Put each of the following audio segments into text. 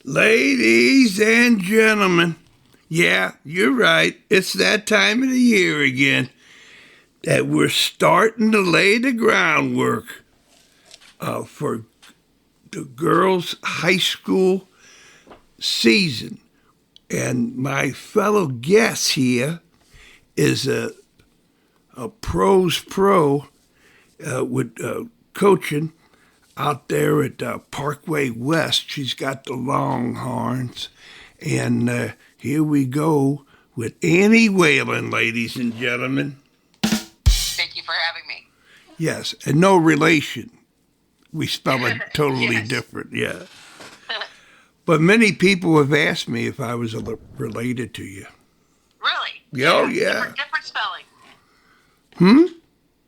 Ladies and gentlemen, yeah, you're right. It's that time of the year again that we're starting to lay the groundwork for the girls' high school season. And my fellow guest here is a pro's pro with coaching out there at Parkway West. She's got the Longhorns. And here we go with Annie Wayland, ladies and gentlemen. Thank you for having me. Yes, and no relation. We spell it totally Yes. different, yeah. But many people have asked me if I was related to you. Really? Oh, yeah. Different spelling.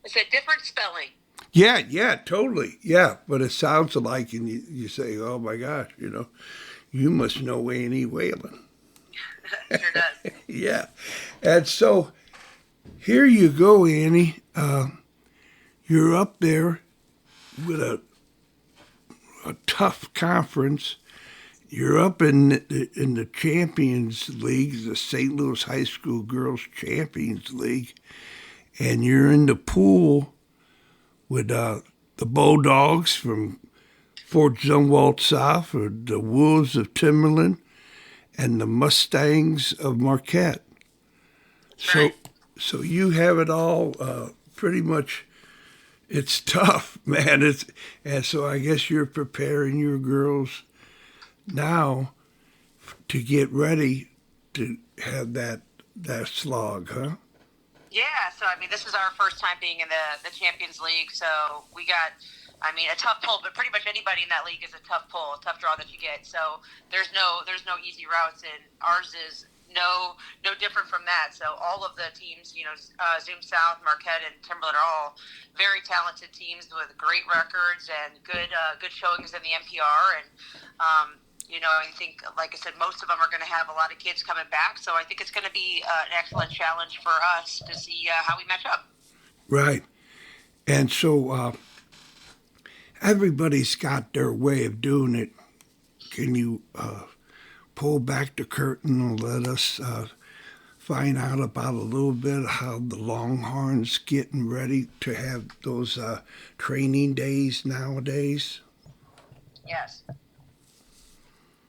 It's a different spelling. Yeah, totally. Yeah, but it sounds like, and you say, oh my gosh, you must know Annie Wayland. Sure does. Yeah. And so here you go, Annie. You're up there with a tough conference. You're up in the Champions League, the St. Louis High School Girls Champions League, and you're in the pool with the Bulldogs from Fort Zumwalt South, or the Wolves of Timberland, and the Mustangs of Marquette. Right. So you have it all pretty much. It's tough, man. And so I guess you're preparing your girls now to get ready to have that slog, huh? Yeah, so this is our first time being in the Champions League, so we got, a tough pull, but pretty much anybody in that league is a tough pull, a tough draw that you get. So there's no easy routes, and ours is no different from that. So all of the teams, Zoom South, Marquette, and Timberland are all very talented teams with great records and good showings in the NPR, and I think, like I said, most of them are going to have a lot of kids coming back. So I think it's going to be an excellent challenge for us to see how we match up. Right. And so everybody's got their way of doing it. Can you pull back the curtain and let us find out about a little bit how the Longhorns getting ready to have those training days nowadays? Yes.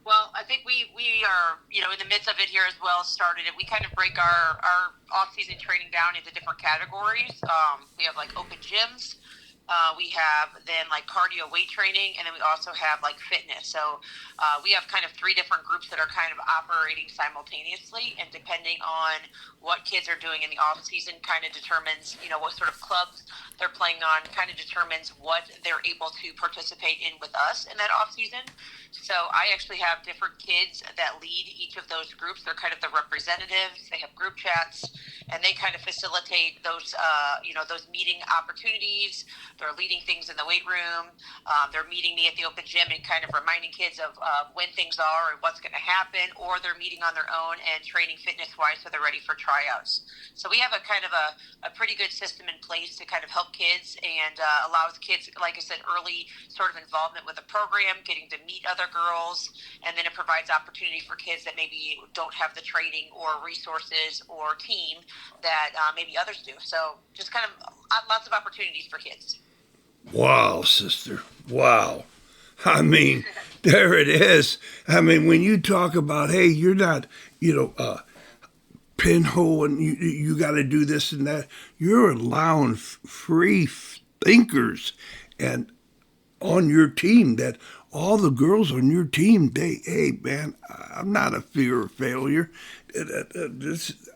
Well, I think we are, in the midst of it here as well, started it. We kind of break our off-season training down into different categories. We have like open gyms. We have then like cardio weight training, and then we also have like fitness. So we have kind of three different groups that are kind of operating simultaneously, and depending on what kids are doing in the off season kind of determines, what sort of clubs they're playing on, kind of determines what they're able to participate in with us in that off season. So I actually have different kids that lead each of those groups. They're kind of the representatives. They have group chats, and they kind of facilitate those, those meeting opportunities. They're leading things in the weight room. They're meeting me at the open gym and kind of reminding kids of when things are and what's going to happen, or they're meeting on their own and training fitness-wise so they're ready for tryouts. So we have a kind of a pretty good system in place to kind of help kids and allows kids, like I said, early sort of involvement with the program, getting to meet other girls, and then it provides opportunity for kids that maybe don't have the training or resources or team that maybe others do. So just kind of lots of opportunities for kids. Wow, sister. Wow. There it is. When you talk about, hey, you're not, pinhole and you got to do this and that, you're allowing free thinkers and on your team, that all the girls on your team, hey, man, I'm not a fear of failure.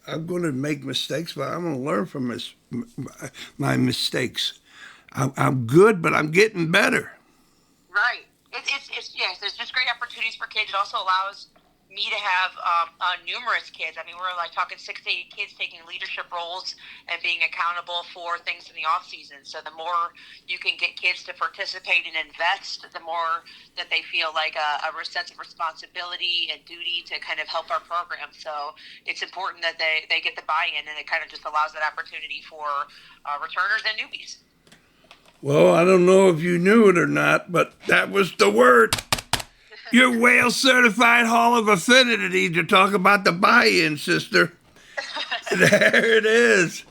I'm going to make mistakes, but I'm going to learn from my mistakes. I'm good, but I'm getting better. Right. It's yes. There's just great opportunities for kids. It also allows me to have numerous kids. We're like talking 6 to 8 kids taking leadership roles and being accountable for things in the off season. So the more you can get kids to participate and invest, the more that they feel like a sense of responsibility and duty to kind of help our program. So it's important that they get the buy-in, and it kind of just allows that opportunity for returners and newbies. Well, I don't know if you knew it or not, but that was the word. You're Whale Certified Hall of Affinity to talk about the buy-in, sister. There it is.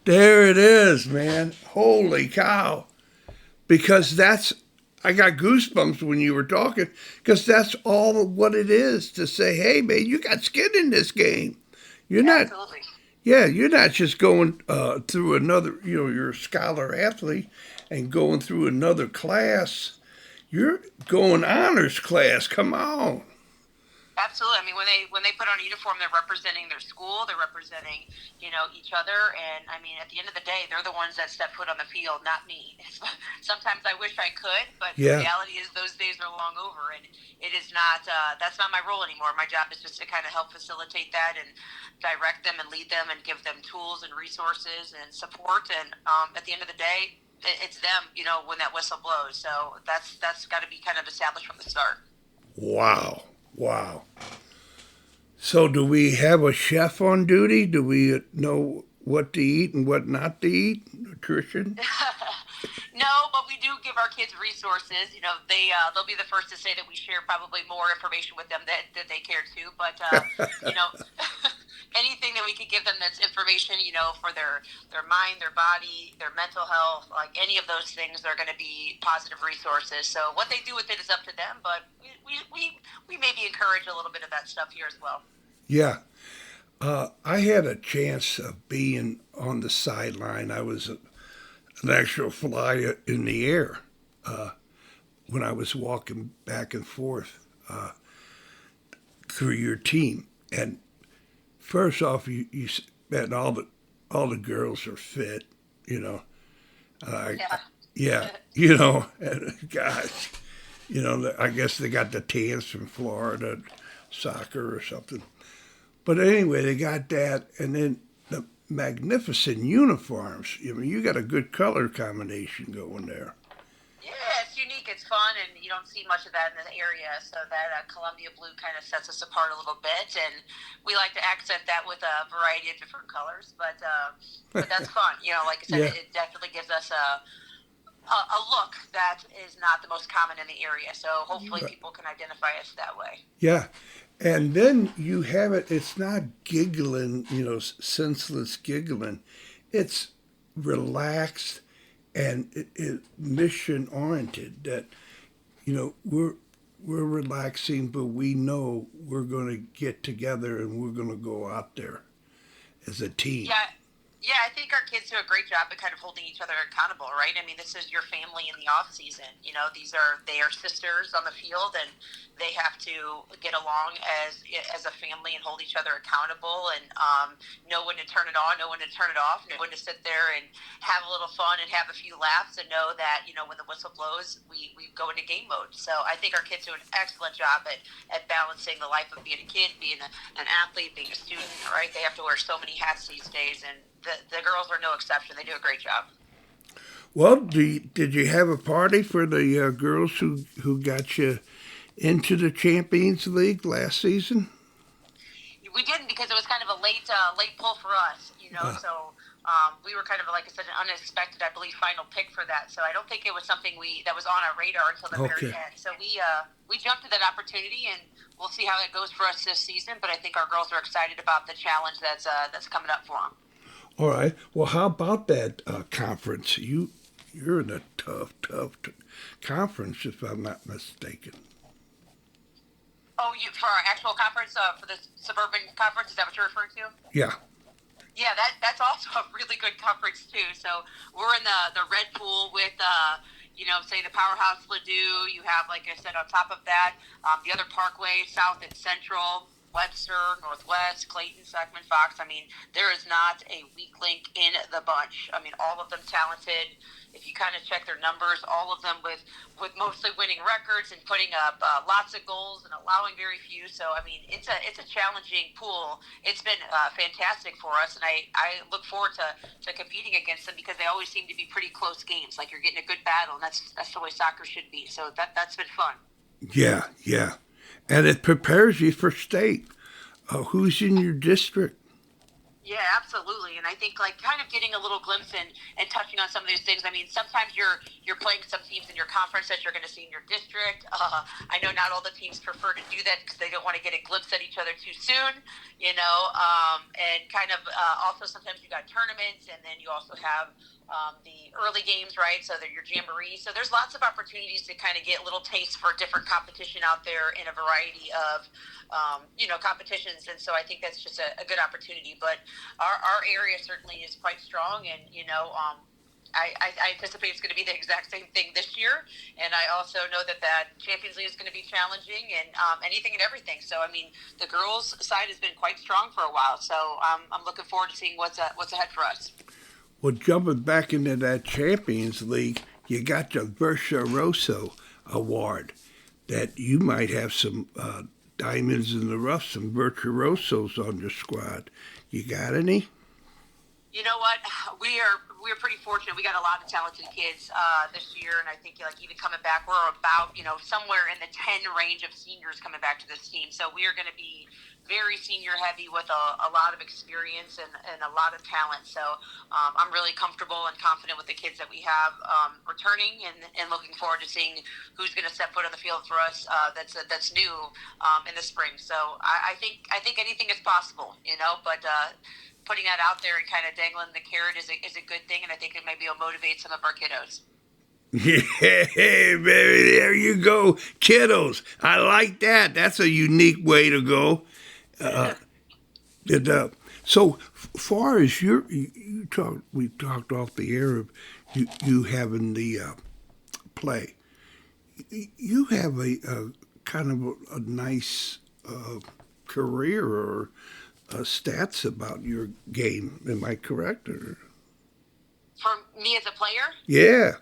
There it is, man. Holy cow. Because I got goosebumps when you were talking, because that's all what it is to say, hey, man, you got skin in this game. You're not, Absolutely. yeah, you're not just going through another, you're a scholar athlete and going through another class. You're going honors class. Come on. Absolutely. I mean, when they put on a uniform, they're representing their school. They're representing, each other. And I mean, at the end of the day, they're the ones that step foot on the field, not me. Sometimes I wish I could, but the reality is those days are long over, and it is not. That's not my role anymore. My job is just to kind of help facilitate that and direct them and lead them and give them tools and resources and support. And at the end of the day, it's them. When that whistle blows. So that's got to be kind of established from the start. Wow. Wow. So do we have a chef on duty? Do we know what to eat and what not to eat? Nutrition? No, but we do give our kids resources. They'll be the first to say that we share probably more information with them that they care to. But anything that we could give them that's information, for their mind, their body, their mental health, like any of those things are going to be positive resources. So what they do with it is up to them, but we maybe encourage a little bit of that stuff here as well. Yeah. I had a chance of being on the sideline. I was an actual fly in the air when I was walking back and forth through your team. And first off, you and all the girls are fit, Yeah, and gosh, I guess they got the tans from Florida, soccer or something. But anyway, they got that, and then the magnificent uniforms. You got a good color combination going there. Yeah, it's unique. It's fun, and you don't see much of that in the area. So that Columbia blue kind of sets us apart a little bit, and we like to accent that with a variety of different colors. But that's fun. Like I said, It definitely gives us a look that is not the most common in the area. So hopefully people can identify us that way. Yeah. And then you have it's not giggling, senseless giggling. It's relaxed and it mission oriented that, we're relaxing, but we know we're going to get together and we're going to go out there as a team. Yeah, I think our kids do a great job at kind of holding each other accountable, right? I mean, this is your family in the off season. They are sisters on the field, and they have to get along as a family and hold each other accountable, and know when to turn it on, know when to turn it off, know when to sit there and have a little fun and have a few laughs, and know that when the whistle blows, we go into game mode. So I think our kids do an excellent job at balancing the life of being a kid, being an athlete, being a student. Right? They have to wear so many hats these days, and the girls are no exception. They do a great job. Well, did you have a party for the girls who got you into the Champions League last season? We didn't, because it was kind of a late pull for us, So we were kind of, like I said, an unexpected, I believe, final pick for that. So I don't think it was something that was on our radar until the very end. So we jumped to that opportunity, and we'll see how it goes for us this season. But I think our girls are excited about the challenge that's coming up for them. All right. Well, how about that conference? You're in a tough conference, if I'm not mistaken. Oh, for our actual conference, for the Suburban Conference, is that what you're referring to? Yeah. Yeah, that's also a really good conference too. So we're in the red pool with, say the powerhouse Ladue. You have, like I said, on top of that, the other Parkway, South and Central, Webster, Northwest, Clayton, Seckman, Fox. I mean, there is not a weak link in the bunch. I mean, all of them talented. If you kind of check their numbers, all of them with mostly winning records and putting up lots of goals and allowing very few. So, I mean, it's a challenging pool. It's been fantastic for us, and I look forward to competing against them, because they always seem to be pretty close games. Like, you're getting a good battle, and that's the way soccer should be. So that's been fun. Yeah. And it prepares you for state. Who's in your district? Yeah, absolutely. And I think like kind of getting a little glimpse and touching on some of these things. I mean, sometimes you're playing some teams in your conference that you're going to see in your district. I know not all the teams prefer to do that because they don't want to get a glimpse at each other too soon, and kind of also sometimes you got tournaments and then you also have the early games, right? So they're your jamborees. So there's lots of opportunities to kind of get a little taste for different competition out there in a variety of, competitions. And so I think that's just a good opportunity. But our area certainly is quite strong, and I anticipate it's going to be the exact same thing this year. And I also know that Champions League is going to be challenging, and anything and everything. So I mean, the girls' side has been quite strong for a while. So I'm looking forward to seeing what's ahead for us. Well, jumping back into that Champions League, you got the Virtuoso Award that you might have some diamonds in the rough, some virtuosos on your squad. You got any? You know what? We're pretty fortunate. We got a lot of talented kids this year, and I think like even coming back, we're about somewhere in the 10 range of seniors coming back to this team. So we are going to be very senior heavy with a lot of experience and a lot of talent. So I'm really comfortable and confident with the kids that we have returning, and looking forward to seeing who's going to step foot on the field for us. That's new in the spring. So I think anything is possible, but. Putting that out there and kind of dangling the carrot is a good thing, and I think it maybe will motivate some of our kiddos. Yeah, baby, there you go. Kiddos. I like that. That's a unique way to go. So far as we talked off the air of you having the play. You have a kind of a nice career or stats about your game. Am I correct? Or? For me as a player? Yeah.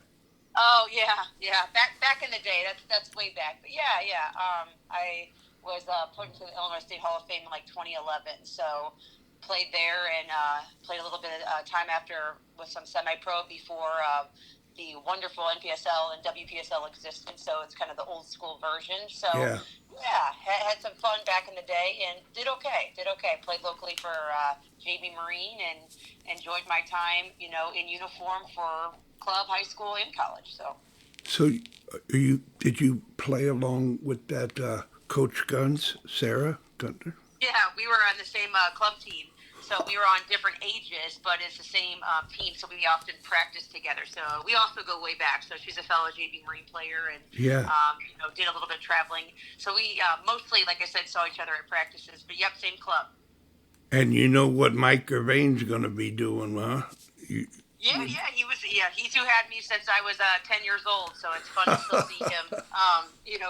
Oh yeah. Back in the day, that's way back. But yeah. I was put into the Illinois State Hall of Fame in like 2011. So played there and played a little bit of time after with some semi-pro before the wonderful NPSL and WPSL existed. So it's kind of the old school version. So Yeah. yeah, had some fun back in the day and did okay. Played locally for JV Marine and enjoyed my time, in uniform for club, high school, and college. So, did you play along with that Coach Guns, Sarah Gunter? Yeah, we were on the same club team. So we were on different ages, but it's the same team. So we often practice together. So we also go way back. So she's a fellow JV Marine player, and Yeah. did a little bit of traveling. So we mostly, like I said, saw each other at practices. But yep, same club. And you know what Mike Gervain's going to be doing, huh? You, Yeah, he's who had me since I was 10 years old. So it's fun to still see him,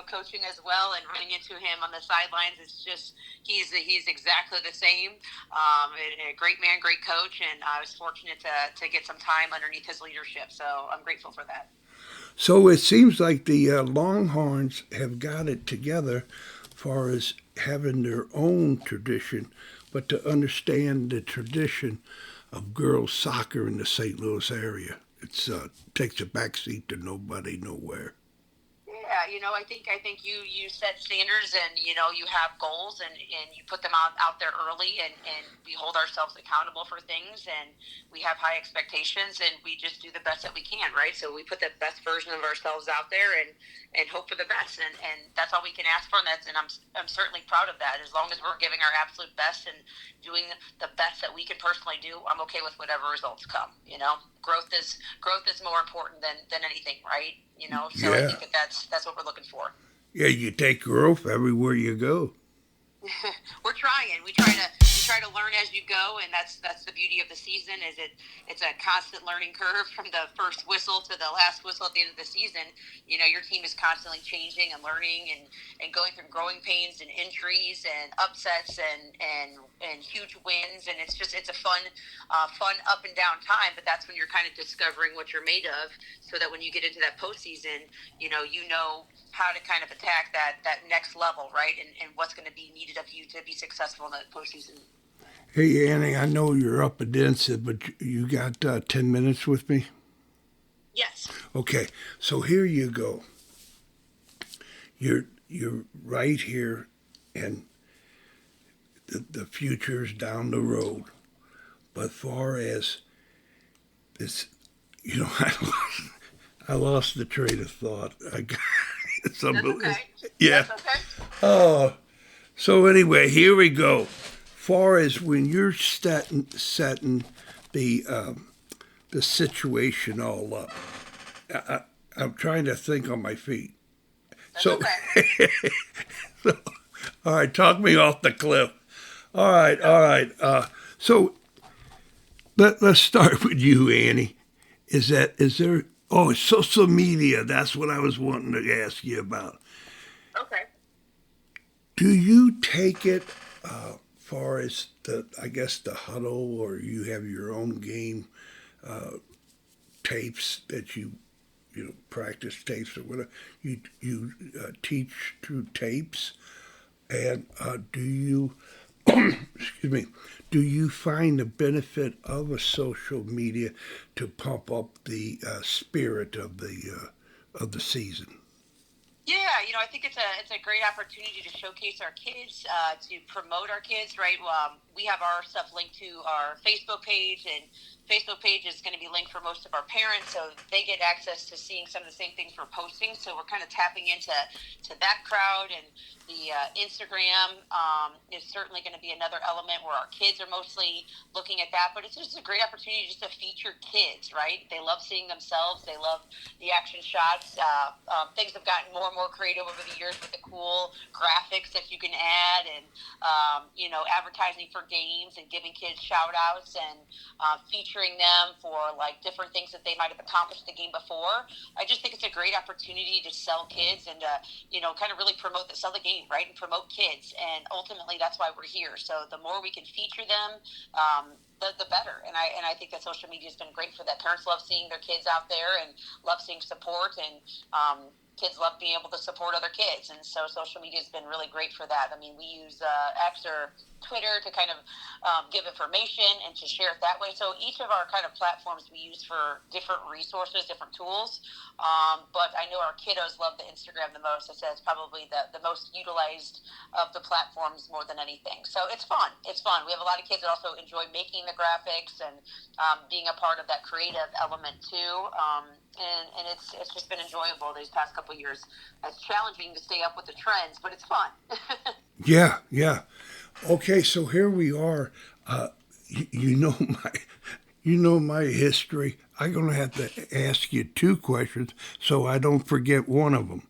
coaching as well and running into him on the sidelines. It's just he's exactly the same. A great man, great coach, and I was fortunate to get some time underneath his leadership. So I'm grateful for that. So it seems like the Longhorns have got it together as far as having their own tradition, but to understand the tradition of girls soccer in the St. Louis area. It's takes a backseat to nobody nowhere. Yeah, I think you set standards and you have goals and you put them out there early and we hold ourselves accountable for things and we have high expectations and we just do the best that we can, right? So we put the best version of ourselves out there and hope for the best and that's all we can ask for and I'm certainly proud of that. As long as we're giving our absolute best and doing the best that we can personally do, I'm okay with whatever results come. Growth is more important than anything, right? So I Yeah. think that's what we're looking for. Yeah, you take growth everywhere you go. We're trying. We try to learn as you go, and that's the beauty of the season. It's a constant learning curve from the first whistle to the last whistle at the end of the season. Your team is constantly changing and learning and going through growing pains and injuries and upsets and huge wins, and it's a fun up and down time. But that's when you're kind of discovering what you're made of, so that when you get into that postseason, you know how to kind of attack that next level, right? And what's going to be needed of you to be successful in the postseason. Hey, Annie, I know you're up against it, but you got 10 minutes with me? Yes. Okay, so here you go. You're right here, and the future's down the road. But far as this, I lost the train of thought. It's That's unbelievable. okay. Yeah. That's okay. Oh, so anyway, here we go. Far as when you're setting the situation all up, I'm trying to think on my feet. That's So, okay. so, all right, talk me off the cliff. All right, all right. So let's start with you, Annie. Is there? Oh, social media. That's what I was wanting to ask you about. Okay. Do you take it far as I guess the huddle, or you have your own game tapes that practice tapes or whatever? You teach through tapes, and do you excuse me? Do you find the benefit of a social media to pump up the spirit of the season? Yeah, I think it's a great opportunity to showcase our kids, to promote our kids, right? We have our stuff linked to our Facebook page, and Facebook page is going to be linked for most of our parents, so they get access to seeing some of the same things we're posting. So we're kind of tapping into that crowd, and the Instagram is certainly going to be another element where our kids are mostly looking at that. But it's just a great opportunity just to feature kids, right? They love seeing themselves. They love the action shots. Things have gotten more and more creative over the years with the cool graphics that you can add, and advertising for games and giving kids shout outs, and featuring them for like different things that they might have accomplished the game before. I just think it's a great opportunity to sell kids and kind of really sell the game, right, and promote kids. And ultimately, that's why we're here. So the more we can feature them, the better. And I think that social media has been great for that. Parents love seeing their kids out there and love seeing support, and kids love being able to support other kids. And so social media has been really great for that. I mean, we use X or Twitter to kind of give information and to share it that way. So each of our kind of platforms we use for different resources, different tools. But I know our kiddos love the Instagram the most. I said it's probably the most utilized of the platforms more than anything. So it's fun. It's fun. We have a lot of kids that also enjoy making the graphics and being a part of that creative element too. And it's just been enjoyable these past couple of years. It's challenging to stay up with the trends, but it's fun. Yeah, yeah. Okay, so here we are. You know my history. I'm gonna have to ask you two questions so I don't forget one of them.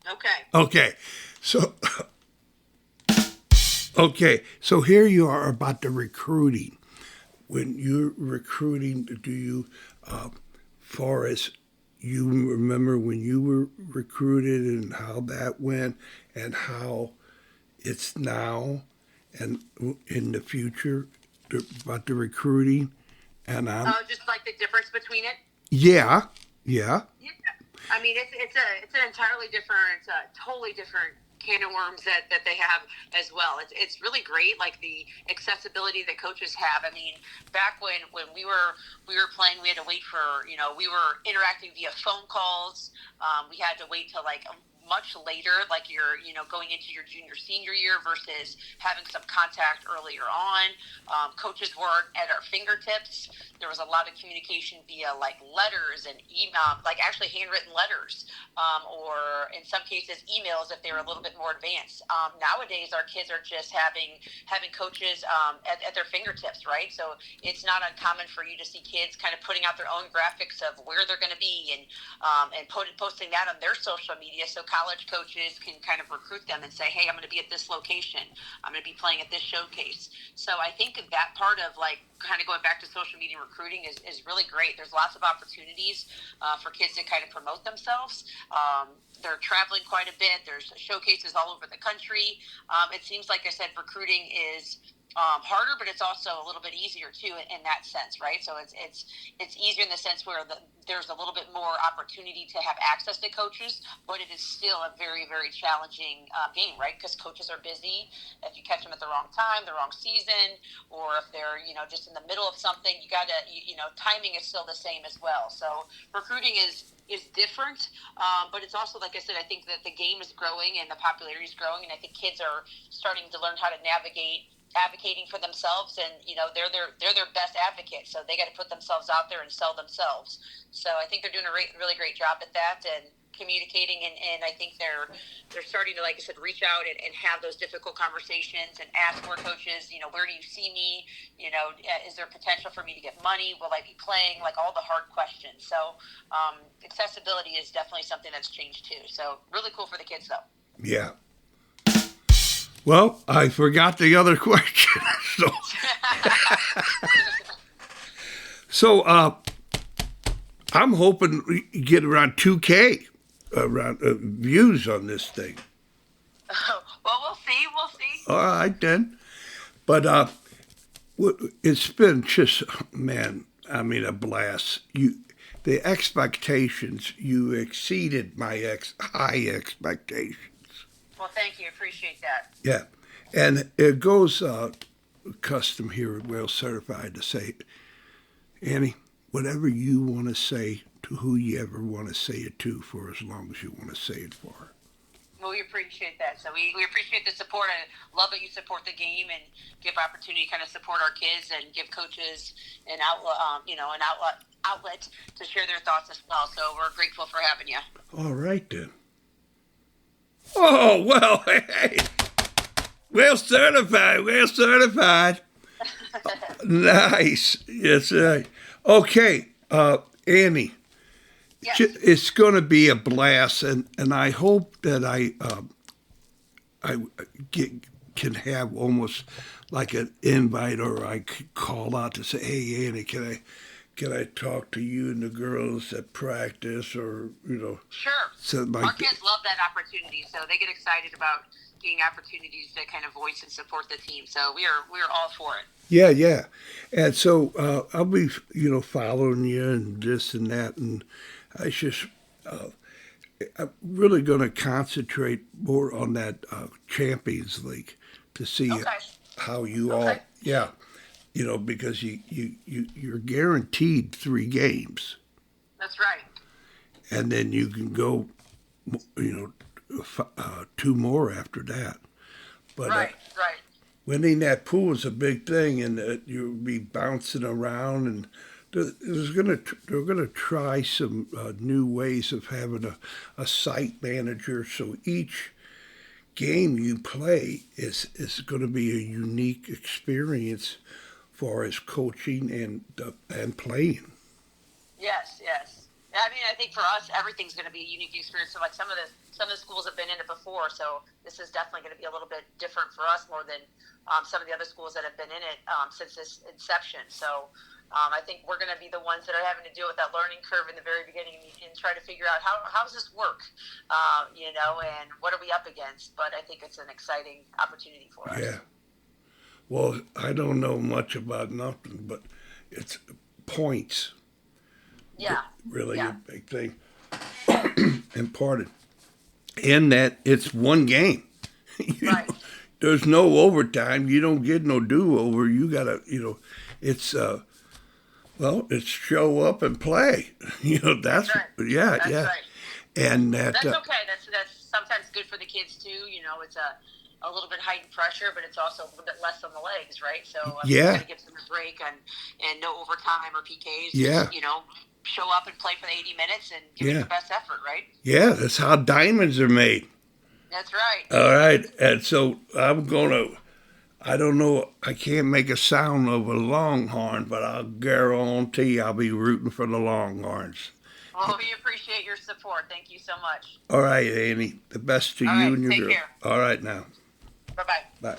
Okay. Okay, so so here you are about the recruiting. When you're recruiting, do you, far as you remember when you were recruited and how that went and how it's now and in the future about the recruiting? And I'm Just like the difference between it. yeah, yeah, Yeah, I mean it's an entirely different, totally different can of worms that they have as well. It's really great, like the accessibility that coaches have. I mean, back when we were playing, we had to wait for we were interacting via phone calls. We had to wait till like much later, like you're going into your junior senior year versus having some contact earlier on. Coaches weren't at our fingertips. There was a lot of communication via like letters and email, like actually handwritten letters, or in some cases emails if they were a little bit more advanced. Nowadays, our kids are just having coaches at their fingertips, right? So it's not uncommon for you to see kids kind of putting out their own graphics of where they're going to be, and posting that on their social media, so college coaches can kind of recruit them and say, hey, I'm going to be at this location. I'm going to be playing at this showcase. So I think that part of like kind of going back to social media recruiting is really great. There's lots of opportunities for kids to kind of promote themselves. They're traveling quite a bit. There's showcases all over the country. It seems like I said, recruiting is harder, but it's also a little bit easier too in that sense, right? So it's easier in the sense where there's a little bit more opportunity to have access to coaches, but it is still a very, very challenging game, right? Because coaches are busy. If you catch them at the wrong time, the wrong season, or if they're just in the middle of something, timing is still the same as well. So recruiting is different, but it's also, like I said, I think that the game is growing and the popularity is growing, and I think kids are starting to learn how to navigate advocating for themselves, and they're their best advocate, so they got to put themselves out there and sell themselves. So I think they're doing a really great job at that and communicating, and I think they're starting to, like I said, reach out and have those difficult conversations and ask more coaches, where do you see me, is there potential for me to get money, will I be playing, like all the hard questions. So accessibility is definitely something that's changed too, so really cool for the kids though. Yeah. Well, I forgot the other question. So I'm hoping we get around 2K views on this thing. Well, we'll see. All right, then. But it's been just, man, I mean, a blast. The expectations, you exceeded my high expectations. Well, thank you. Appreciate that. Yeah. And it goes custom here at Whale Certified to say, Annie, whatever you want to say to who you ever want to say it to for as long as you want to say it for. Well, we appreciate that. So we appreciate the support. I love that you support the game and give opportunity to kind of support our kids and give coaches an outlet, outlet to share their thoughts as well. So we're grateful for having you. All right, then. Oh, well, hey. Whale certified. Nice. Yes, right. Okay, Annie. Yes. It's going to be a blast, and I hope that I can have almost like an invite, or I could call out to say, "Hey, Annie, can I talk to you and the girls at practice?" Or Sure. So our kids love that opportunity, so they get excited about getting opportunities to kind of voice and support the team. So we're all for it. Yeah, and so I'll be following you and this and that, and I just I'm really going to concentrate more on that Champions League to see how you all because you're guaranteed 3 games. That's right. And then you can go 2 more after that. But right. Winning that pool is a big thing, and you'll be bouncing around, and they're gonna try some new ways of having a site manager. So each game you play is going to be a unique experience for as coaching and playing. Yes. I mean, I think for us, everything's going to be a unique experience. So, like some of the schools have been in it before, so this is definitely going to be a little bit different for us more than some of the other schools that have been in it since its inception. So, I think we're going to be the ones that are having to deal with that learning curve in the very beginning and try to figure out how does this work, and what are we up against. But I think it's an exciting opportunity for us. Yeah. Well, I don't know much about nothing, but it's points. Yeah. Really a big thing. Important. And that it's one game. Right. There's no overtime. You don't get no do-over. You got to, it's, it's show up and play. That's right. Yeah, that's yeah. Right. And that's okay. That's sometimes good for the kids too. It's a little bit heightened pressure, but it's also a little bit less on the legs, right? So yeah, it gives them a break and no overtime or PKs. Yeah. Just, show up and play for the 80 minutes and give it your best effort, right? Yeah, that's how diamonds are made. That's right. All right, and so I don't know, I can't make a sound of a Longhorn, but I'll guarantee I'll be rooting for the Longhorns. Well, we appreciate your support. Thank you so much. All right, Annie. The best to you and your girl. Take care. All right now. Bye-bye. Bye.